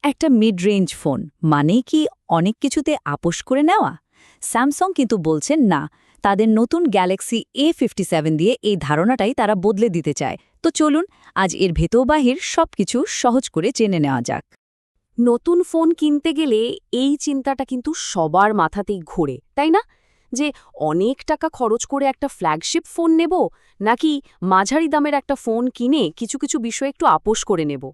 একটা mid range phone মানে কি অনেক কিছুতে আপোস করে নেওয়া? স্যামসাং কিন্তু বলছেন না, তাদের নতুন গ্যালাক্সি A57 দিয়ে এই ধারণাটাই তারা বদলে দিতে চায়। তো চলুন আজ এর ভেতর বাহির সবকিছু সহজ করে জেনে নেওয়া যাক। নতুন ফোন কিনতে গেলে এই চিন্তাটা কিন্তু সবার মাথাতেই ঘোরে, তাই না? যে অনেক টাকা খরচ করে একটা ফ্ল্যাগশিপ ফোন নেব, নাকি মাঝারি দামের একটা ফোন কিনে কিছু কিছু বিষয় একটু আপোস করে নেব।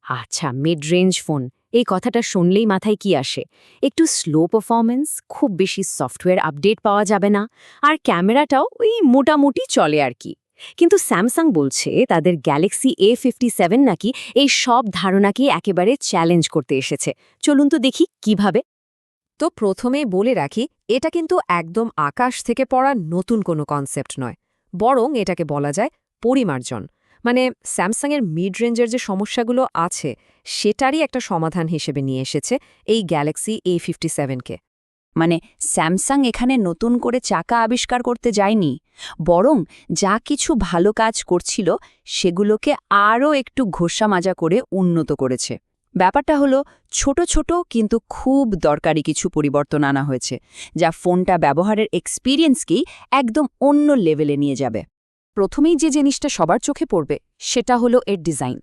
আচ্ছা, মিড রেঞ্জ ফোন এই কথাটা শুনলেই মাথায় কি আসে? একটু স্লো পারফরমেন্স, খুব বেশি সফটওয়্যার আপডেট পাওয়া যাবে না, আর ক্যামেরাটাও ওই মোটামুটি চলে আর কি। কিন্তু স্যামসাং বলছে তাদের গ্যালাক্সি A57 নাকি এই সব ধারণাকে একেবারে চ্যালেঞ্জ করতে এসেছে। চলুন তো দেখি কিভাবে। তো প্রথমে বলে রাখি, এটা কিন্তু একদম আকাশ থেকে পড়া নতুন কোনো কনসেপ্ট নয়, বরং এটাকে বলা যায় পরিমার্জন। মানে স্যামসাংয়ের মিড রেঞ্জের যে সমস্যাগুলো আছে সেটারই একটা সমাধান হিসেবে নিয়ে এসেছে এই গ্যালাক্সি A57কে। মানে স্যামসাং এখানে নতুন করে চাকা আবিষ্কার করতে যায়নি, বরং যা কিছু ভালো কাজ করছিল সেগুলোকে আরও একটু ঘষা মাজা করে উন্নত করেছে। ব্যাপারটা হলো ছোট ছোট কিন্তু খুব দরকারি কিছু পরিবর্তন আনা হয়েছে, যা ফোনটা ব্যবহারের এক্সপিরিয়েন্সকেই একদম অন্য লেভেলে নিয়ে যাবে। প্রথমেই যে জিনিসটা সবার চোখে পড়বে সেটা হলো এর ডিজাইন।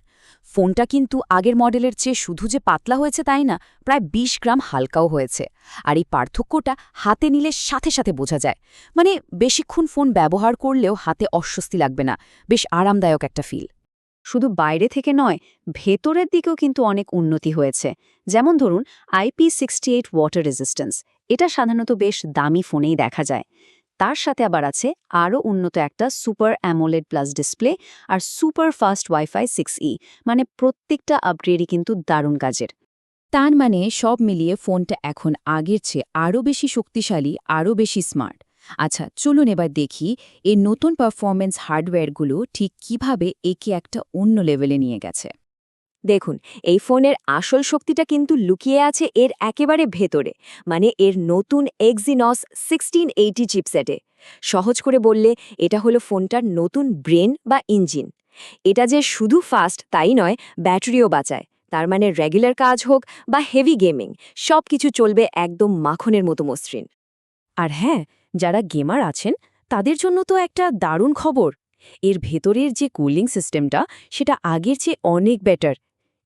ফোনটা কিন্তু আগের মডেলের চেয়ে শুধু যে পাতলা হয়েছে তাই না, প্রায় ২০ গ্রাম হালকাও হয়েছে। আর এই পার্থক্যটা হাতে নিলে সাথে সাথে বোঝা যায়। মানে বেশিক্ষণ ফোন ব্যবহার করলেও হাতে অস্বস্তি লাগবে না, বেশ আরামদায়ক একটা ফিল। শুধু বাইরে থেকে নয়, ভেতরের দিকেও কিন্তু অনেক উন্নতি হয়েছে। যেমন ধরুন IP68 ওয়াটার রেজিস্ট্যান্স, এটা সাধারণত বেশ দামি ফোনেই দেখা যায়। তার সাথে আবার আছে আরও উন্নত একটা সুপার অ্যামোলেড প্লাস ডিসপ্লে আর সুপার ফাস্ট ওয়াইফাই 6E, মানে প্রত্যেকটা আপগ্রেডই কিন্তু দারুণ কাজের। তার মানে সব মিলিয়ে ফোনটা এখন আগের চেয়ে আরও বেশি শক্তিশালী, আরও বেশি স্মার্ট। আচ্ছা, চলুন এবার দেখি এই নতুন পারফরম্যান্স হার্ডওয়্যারগুলো ঠিক কিভাবে একে একটা অন্য লেভেলে নিয়ে গেছে। দেখুন, এই ফোনের আসল শক্তিটা কিন্তু লুকিয়ে আছে এর একেবারে ভেতরে, মানে এর নতুন Exynos 1680 চিপসেটে। সহজ করে বললে এটা হলো ফোনটার নতুন ব্রেন বা ইঞ্জিন। এটা যে শুধু ফাস্ট তাই নয়, ব্যাটারিও বাঁচায়। তার মানে রেগুলার কাজ হোক বা হেভি গেমিং, সব কিছু চলবে একদম মাখনের মতো মসৃণ। আর হ্যাঁ, যারা গেমার আছেন তাদের জন্য তো একটা দারুণ খবর। এর ভেতরের যে কুলিং সিস্টেমটা সেটা আগের চেয়ে অনেক বেটার।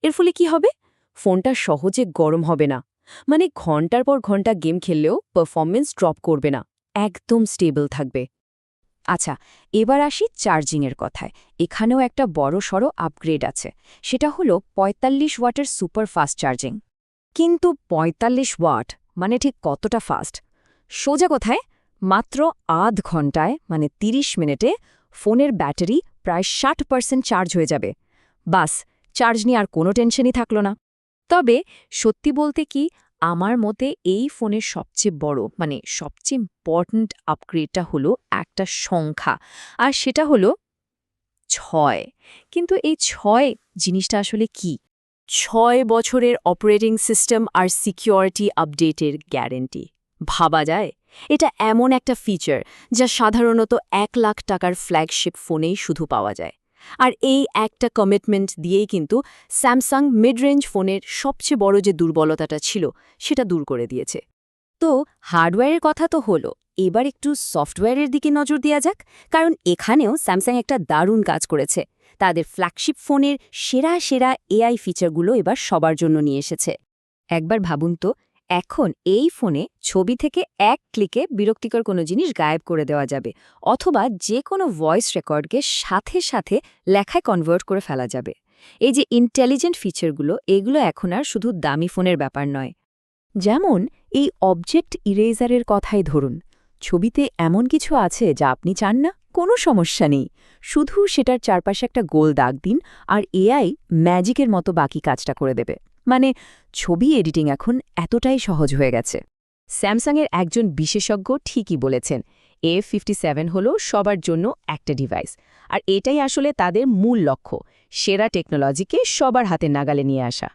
এর ফলে কি হবে? ফোনটা সহজে গরম হবে না, মানে ঘন্টার পর ঘন্টা গেম খেললেও পারফরমেন্স ড্রপ করবে না, একদম স্টেবল থাকবে। আচ্ছা, এবার আসি চার্জিংয়ের কথায়। এখানেও একটা বড়সড় আপগ্রেড আছে। সেটা হলো ৪৫ ওয়াটের সুপার ফাস্ট চার্জিং। কিন্তু ৪৫ ওয়াট মানে ঠিক কতটা ফাস্ট? সোজা কথায় মাত্র আধ ঘন্টায়, মানে ৩০ মিনিটে ফোনের ব্যাটারি প্রায় ৬০% চার্জ হয়ে যাবে। বাস, চার্জ নিয়ে আর কোনো টেনশনই থাকলো না। তবে সত্যি বলতে কি, আমার মতে এই ফোনের সবচেয়ে বড়, মানে সবচেয়ে ইম্পর্ট্যান্ট আপগ্রেডটা হলো একটা সংখ্যা, আর সেটা হলো ৬। কিন্তু এই ৬ জিনিসটা আসলে কি? ৬ বছরের অপারেটিং সিস্টেম আর সিকিউরিটি আপডেটের গ্যারেন্টি। ভাবা যায়? এটা এমন একটা ফিচার যা সাধারণত ১ লাখ টাকার ফ্ল্যাগশিপ ফোনেই শুধু পাওয়া যায়। আর এই একটা কমিটমেন্ট দিয়েই কিন্তু স্যামসাং মিড রেঞ্জ ফোনের সবচেয়ে বড় যে দুর্বলতাটা ছিল সেটা দূর করে দিয়েছে। তো হার্ডওয়্যারের কথা তো হলো, এবার একটু সফটওয়্যারের দিকে নজর দেওয়া যাক। কারণ এখানেও স্যামসাং একটা দারুণ কাজ করেছে। তাদের ফ্ল্যাগশিপ ফোনের সেরা সেরা AI ফিচারগুলো এবার সবার জন্য নিয়ে এসেছে। একবার ভাবুন তো, এখন এই ফোনে ছবি থেকে এক ক্লিকে বিরক্তিকর কোনো জিনিস গায়েব করে দেওয়া যাবে, অথবা যে কোনো ভয়েস রেকর্ডকে সাথে সাথে লেখায় কনভার্ট করে ফেলা যাবে। এই যে ইন্টেলিজেন্ট ফিচারগুলো, এগুলো এখন আর শুধু দামি ফোনের ব্যাপার নয়। যেমন এই অবজেক্ট ইরেজারের কথাই ধরুন। ছবিতে এমন কিছু আছে যা আপনি চান না, কোনো সমস্যা নেই, শুধু সেটার চারপাশে একটা গোল দাগ দিন আর AI ম্যাজিকের মতো বাকি কাজটা করে দেবে। মানে ছবি এডিটিং এখন এতটাই সহজ হয়ে গেছে। স্যামসাংয়ের একজন বিশেষজ্ঞ ঠিকই বলেছেন, A57 হলো সবার জন্য একটা ডিভাইস, আর এটাই আসলে তাদের মূল লক্ষ্য, সেরা টেকনোলজিকে সবার হাতে নাগালে নিয়ে আসা।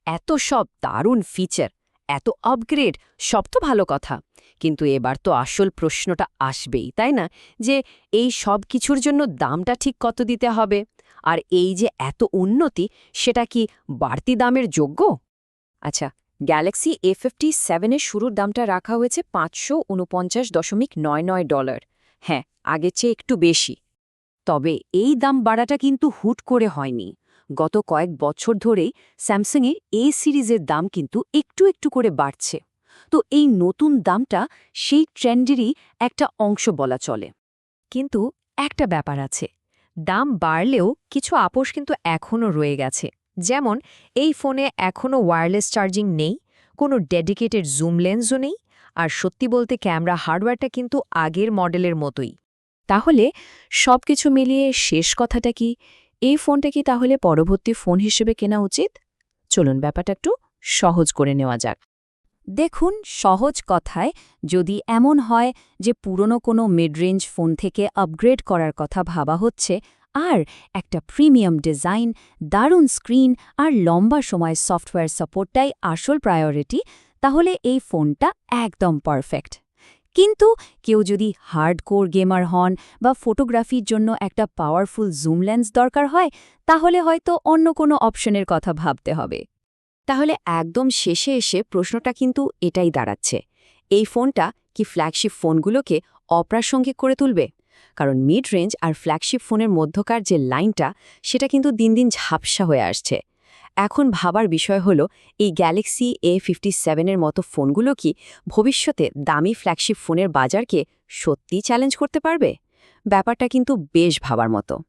এত সব দারুণ ফিচার, এত আপগ্রেড, সব তো ভালো কথা। কিন্তু এবার তো আসল প্রশ্নটা আসবেই, তাই না? যে এই সব কিছুর জন্য দামটা ঠিক কত দিতে হবে? আর এই যে এত উন্নতি, সেটা কি বাড়তি দামের যোগ্য? আচ্ছা, গ্যালাক্সি A57 এর শুরুর দামটা রাখা হয়েছে $549.99। হ্যাঁ, আগের চেয়ে একটু বেশি। তবে এই দাম বাড়াটা কিন্তু হুট করে হয়নি। গত কয়েক বছর ধরেই স্যামসাংয়ের এ সিরিজের দাম কিন্তু একটু একটু করে বাড়ছে। তো এই নতুন দামটা সেই ট্রেন্ডেরই একটা অংশ বলা চলে। কিন্তু একটা ব্যাপার আছে, দাম বাড়লেও কিছু আপোষ কিন্তু এখনও রয়ে গেছে। যেমন এই ফোনে এখনও ওয়্যারলেস চার্জিং নেই, কোনো ডেডিকেটেড জুম লেন্সও নেই, আর সত্যি বলতে ক্যামেরা হার্ডওয়্যারটা কিন্তু আগের মডেলের মতোই। তাহলে সবকিছু মিলিয়ে শেষ কথাটা কি, এই ফোনটা কি তাহলে পরবর্তী ফোন হিসেবে কেনা উচিত? চলুন ব্যাপারটা একটু সহজ করে নেওয়া যাক। দেখুন, সহজ কথায় যদি এমন হয় যে পুরনো কোনো মিড-রেঞ্জ ফোন থেকে আপগ্রেড করার কথা ভাবা হচ্ছে আর একটা প্রিমিয়াম ডিজাইন, দারুণ স্ক্রিন আর লম্বা সময় সফটওয়্যার সাপোর্টটাই আসল প্রায়োরিটি, তাহলে এই ফোনটা একদম পারফেক্ট। কিন্তু কেউ যদি হার্ডকোর গেমার হন বা ফটোগ্রাফির জন্য একটা পাওয়ারফুল জুম লেন্স দরকার হয়, তাহলে হয়তো অন্য কোনো অপশনের কথা ভাবতে হবে। তাহলে একদম শেষে এসে প্রশ্নটা কিন্তু এটাই দাঁড়াচ্ছে, এই ফোনটা কি ফ্ল্যাগশিপ ফোনগুলোকে অপ্রাসঙ্গিক করে তুলবে? কারণ মিড রেঞ্জ আর ফ্ল্যাগশিপ ফোনের মধ্যকার যে লাইনটা, সেটা কিন্তু দিন দিন ঝাপসা হয়ে আসছে। এখন ভাবার বিষয় হলো, এই গ্যালাক্সি A57 মতো ফোনগুলো কি ভবিষ্যতে দামি ফ্ল্যাগশিপ ফোনের বাজারকে সত্যিই চ্যালেঞ্জ করতে পারবে? ব্যাপারটা কিন্তু বেশ ভাবার মতো।